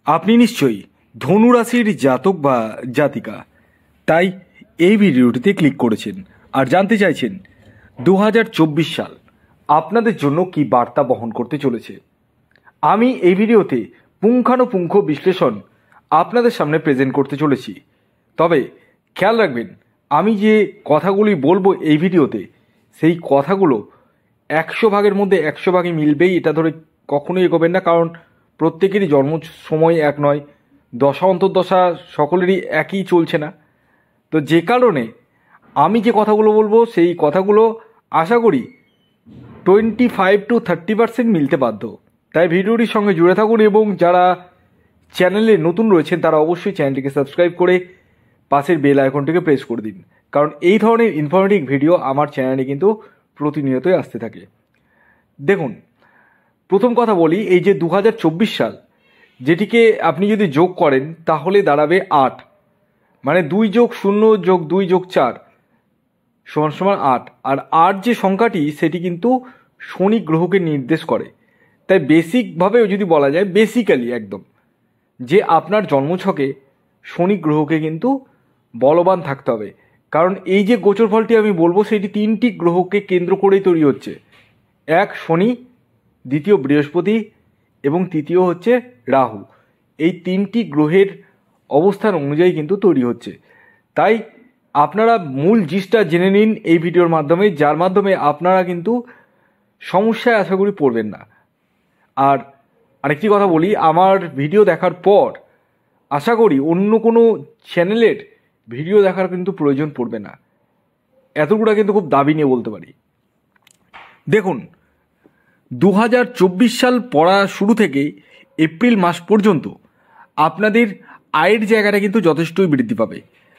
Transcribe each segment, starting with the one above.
আপনি নিশ্চয়ই ধনুরাশির জাতক বা জাতিকা, তাই এই ভিডিওটিতে ক্লিক করেছেন আর জানতে চাইছেন 2024 সাল আপনাদের জন্য কি বার্তা বহন করতে চলেছে। আমি এই ভিডিওতে পুঙ্খানুপুঙ্খ বিশ্লেষণ আপনাদের সামনে প্রেজেন্ট করতে চলেছি। তবে খেয়াল রাখবেন, আমি যে কথাগুলি বলবো এই ভিডিওতে, সেই কথাগুলো 100 ভাগের মধ্যে 100 ভাগই মিলবেই এটা ধরে কখনোই এগোবেন না, কারণ প্রত্যেকেরই জন্ম সময় এক নয়, দশা অন্তর্দশা সকলেরই একই চলছে না। তো যে কারণে আমি যে কথাগুলো বলবো সেই কথাগুলো আশা করি 25 to 30% মিলতে বাধ্য। তাই ভিডিওটির সঙ্গে জুড়ে থাকুন এবং যারা চ্যানেলে নতুন রয়েছেন তারা অবশ্যই চ্যানেলটিকে সাবস্ক্রাইব করে পাশের বেল আইকনটিকে প্রেস করে দিন, কারণ এই ধরনের ইনফরমেটিভ ভিডিও আমার চ্যানেলে কিন্তু প্রতিনিয়তই আসতে থাকে। দেখুন, প্রথম কথা বলি, এই যে 2024 সাল, যেটিকে আপনি যদি যোগ করেন তাহলে দাঁড়াবে 8, মানে 2 যোগ 0 যোগ 2 যোগ 4 সমান সমান 8। আর 8 যে সংখ্যাটি সেটি কিন্তু শনি গ্রহকে নির্দেশ করে। তাই বেসিকভাবে যদি বলা যায়, বেসিক্যালি একদম, যে আপনার জন্মছকে শনি গ্রহকে কিন্তু বলবান থাকতে হবে। কারণ এই যে গোচর ফলটি আমি বলবো সেটি 3টি গ্রহকে কেন্দ্র করেই তৈরি হচ্ছে। এক শনি, দ্বিতীয় বৃহস্পতি এবং তৃতীয় হচ্ছে রাহু। এই 3টি গ্রহের অবস্থান অনুযায়ী কিন্তু তৈরি হচ্ছে। তাই আপনারা মূল জিনিসটা জেনে নিন এই ভিডিওর মাধ্যমে, যার মাধ্যমে আপনারা কিন্তু সমস্যায় আশা করি পড়বেন না। আর আরেকটি কথা বলি, আমার ভিডিও দেখার পর আশা করি অন্য কোনো চ্যানেলের ভিডিও দেখার কিন্তু প্রয়োজন পড়বে না, এতগুলো কিন্তু খুব দাবি নিয়ে বলতে পারি। দেখুন, 2024 সাল পড়া শুরু থেকে এপ্রিল মাস পর্যন্ত আপনাদের আয়ের জায়গাটা কিন্তু যথেষ্টই বৃদ্ধি পাবে।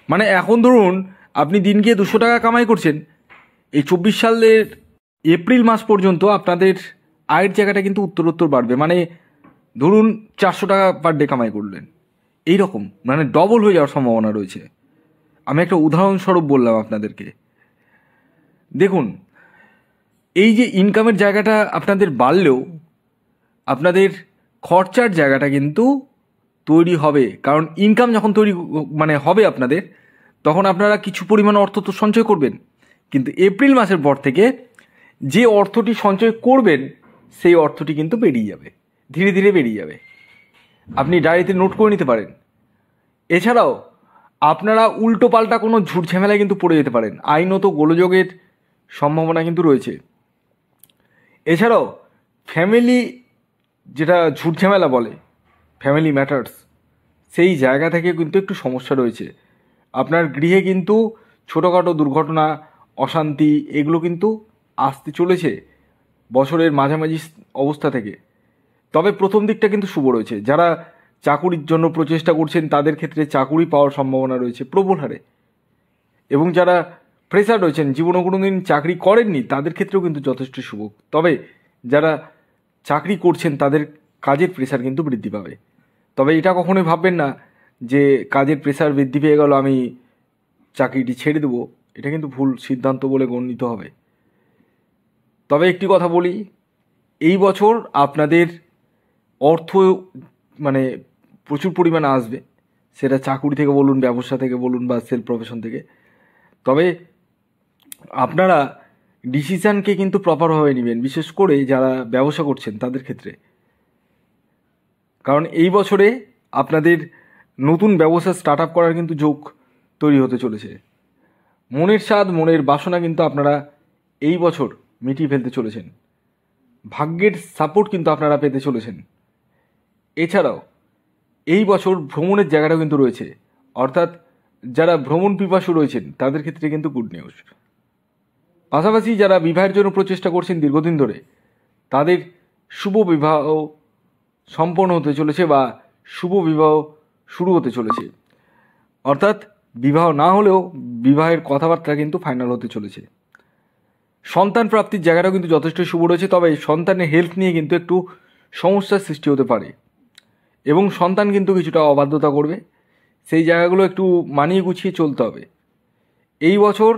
মানে এখন ধরুন আপনি দিনকে 200 টাকা কামাই করছেন, এই 24 সালের এপ্রিল মাস পর্যন্ত আপনাদের আয়ের জায়গাটা কিন্তু উত্তরোত্তর বাড়বে। মানে ধরুন 400 টাকা পার ডে কামাই করলেন, এই রকম মানে ডবল হয়ে যাওয়ার সম্ভাবনা রয়েছে। আমি একটা উদাহরণস্বরূপ বললাম আপনাদেরকে। দেখুন, এই যে ইনকামের জায়গাটা আপনাদের বাড়লেও আপনাদের খরচার জায়গাটা কিন্তু তৈরি হবে। কারণ ইনকাম যখন তৈরি হবে আপনাদের, তখন আপনারা কিছু পরিমাণ অর্থ তো সঞ্চয় করবেন, কিন্তু এপ্রিল মাসের পর থেকে যে অর্থটি সঞ্চয় করবেন সেই অর্থটি কিন্তু বেরিয়ে যাবে, ধীরে ধীরে বেরিয়ে যাবে। আপনি ডায়েরিতে নোট করে নিতে পারেন। এছাড়াও আপনারা উল্টো পাল্টা কোনো ঝুট ঝামেলায় কিন্তু পড়ে যেতে পারেন, আইনত গোলযোগের সম্ভাবনা কিন্তু রয়েছে। এছাড়াও ফ্যামিলি, যেটা ঝুট ঝামেলা বলে, ফ্যামিলি ম্যাটার্স, সেই জায়গা থেকে কিন্তু একটু সমস্যা রয়েছে। আপনার গৃহে কিন্তু ছোটোখাটো দুর্ঘটনা, অশান্তি এগুলো কিন্তু আসতে চলেছে বছরের মাঝামাঝি অবস্থা থেকে। তবে প্রথম দিকটা কিন্তু শুভ রয়েছে। যারা চাকুরির জন্য প্রচেষ্টা করছেন তাদের ক্ষেত্রে চাকুরি পাওয়ার সম্ভাবনা রয়েছে প্রবল হারে, এবং যারা ফ্রেশার রয়েছেন, জীবনে কোনো দিন চাকরি করেননি, তাদের ক্ষেত্রেও কিন্তু যথেষ্ট শুভ। তবে যারা চাকরি করছেন তাদের কাজের প্রেশার কিন্তু বৃদ্ধি পাবে। তবে এটা কখনোই ভাববেন না যে কাজের প্রেশার বৃদ্ধি পেয়ে গেল আমি চাকরিটি ছেড়ে দেবো, এটা কিন্তু ভুল সিদ্ধান্ত বলে গণ্যিত হবে। তবে একটি কথা বলি, এই বছর আপনাদের অর্থ প্রচুর পরিমাণে আসবে, সেটা চাকুরি থেকে বলুন, ব্যবসা থেকে বলুন বা সেলফ প্রফেশন থেকে। তবে আপনারা ডিসিশানকে কিন্তু প্রপারভাবে নেবেন, বিশেষ করে যারা ব্যবসা করছেন তাদের ক্ষেত্রে। কারণ এই বছরে আপনাদের নতুন ব্যবসা স্টার্ট আপ করার কিন্তু যোগ তৈরি হতে চলেছে। মনের স্বাদ, মনের বাসনা কিন্তু আপনারা এই বছর মিটিয়ে ফেলতে চলেছেন। ভাগ্যের সাপোর্ট কিন্তু আপনারা পেতে চলেছেন। এছাড়াও এই বছর ভ্রমণের জায়গাটাও কিন্তু রয়েছে, অর্থাৎ যারা ভ্রমণ পিপাসু রয়েছেন তাদের ক্ষেত্রে কিন্তু গুড নিউজ। পাশাপাশি যারা বিবাহের জন্য প্রচেষ্টা করছেন দীর্ঘদিন ধরে, তাদের শুভ বিবাহ সম্পন্ন হতে চলেছে বা শুভ বিবাহ শুরু হতে চলেছে। অর্থাৎ বিবাহ না হলেও বিবাহের কথাবার্তা কিন্তু ফাইনাল হতে চলেছে। সন্তান প্রাপ্তির জায়গাটাও কিন্তু যথেষ্ট শুভ রয়েছে। তবে সন্তানের হেলথ নিয়ে কিন্তু একটু সমস্যার সৃষ্টি হতে পারে, এবং সন্তান কিন্তু কিছুটা অবাধ্যতা করবে। সেই জায়গাগুলো একটু মানিয়ে গুছিয়ে চলতে হবে। এই বছর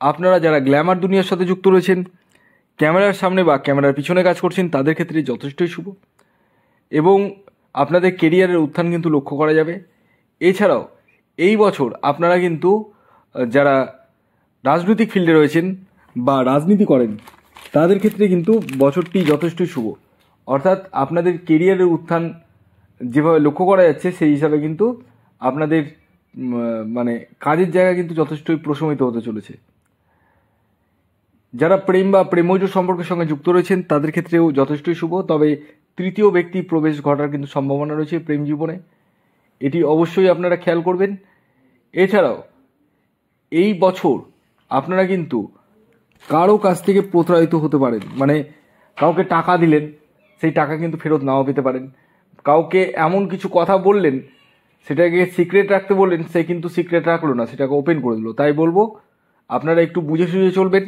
আপনারা যারা গ্ল্যামার দুনিয়ার সাথে যুক্ত রয়েছেন, ক্যামেরার সামনে বা ক্যামেরার পিছনে কাজ করছেন, তাদের ক্ষেত্রে যথেষ্টই শুভ। এবং আপনাদের কেরিয়ারের উত্থান কিন্তু লক্ষ্য করা যাবে। এছাড়াও এই বছর আপনারা কিন্তু যারা রাজনৈতিক ফিল্ডে রয়েছেন বা রাজনীতি করেন তাদের ক্ষেত্রে কিন্তু বছরটি যথেষ্টই শুভ। অর্থাৎ আপনাদের কেরিয়ারের উত্থান যেভাবে লক্ষ্য করা যাচ্ছে সেই হিসাবে কিন্তু আপনাদের মানে কাজের জায়গা কিন্তু যথেষ্টই প্রশমিত হতে চলেছে। যারা প্রেম বা প্রেমজ সম্পর্কের সঙ্গে যুক্ত রয়েছেন তাদের ক্ষেত্রেও যথেষ্টই শুভ। তবে তৃতীয় ব্যক্তি প্রবেশ ঘটার কিন্তু সম্ভাবনা রয়েছে প্রেম জীবনে, এটি অবশ্যই আপনারা খেয়াল করবেন। এছাড়াও এই বছর আপনারা কিন্তু কারো কাছ থেকে প্রতারিত হতে পারেন, মানে কাউকে টাকা দিলেন সেই টাকা কিন্তু ফেরত নাও পেতে পারেন। কাউকে এমন কিছু কথা বললেন, সেটাকে সিক্রেট রাখতে বললেন, সে কিন্তু সিক্রেট রাখলো না, সেটাকে ওপেন করে দিল। তাই বলবো আপনারা একটু বুঝে সুঝে চলবেন।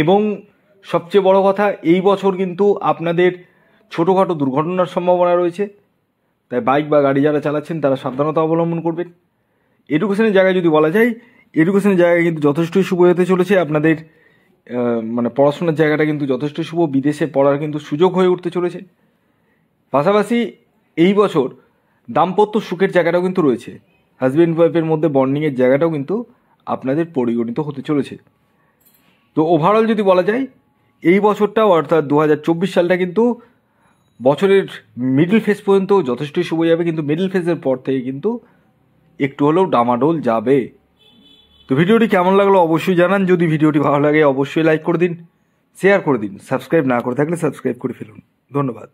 এবং সবচেয়ে বড় কথা, এই বছর কিন্তু আপনাদের ছোটোখাটো দুর্ঘটনার সম্ভাবনা রয়েছে। তাই বাইক বা গাড়ি যারা চালাচ্ছেন তারা সাবধানতা অবলম্বন করবেন। এডুকেশনের জায়গায় যদি বলা যায়, এডুকেশনের জায়গায় কিন্তু যথেষ্টই শুভ হতে চলেছে। আপনাদের মানে পড়াশোনার জায়গাটা কিন্তু যথেষ্ট শুভ, বিদেশে পড়ার কিন্তু সুযোগ হয়ে উঠতে চলেছে। পাশাপাশি এই বছর দাম্পত্য সুখের জায়গাটাও কিন্তু রয়েছে, হাজব্যান্ড ওয়াইফের মধ্যে বন্ডিংয়ের জায়গাটাও কিন্তু আপনাদের পরিগণিত হতে চলেছে। তো ওভারঅল যদি বলা যায় এই বছরটাও অর্থাৎ 2024 সালটা কিন্তু বছরের মিডল ফেজ পর্যন্ত যথেষ্টই শুভ যাবে, কিন্তু মিডল ফেজের পর থেকে কিন্তু একটু হলেও ডামাডোল যাবে। তো ভিডিওটি কেমন লাগলো অবশ্যই জানান। যদি ভিডিওটি ভালো লাগে অবশ্যই লাইক করে দিন, শেয়ার করে দিন, সাবস্ক্রাইব না করে থাকলে সাবস্ক্রাইব করে ফেলুন। ধন্যবাদ।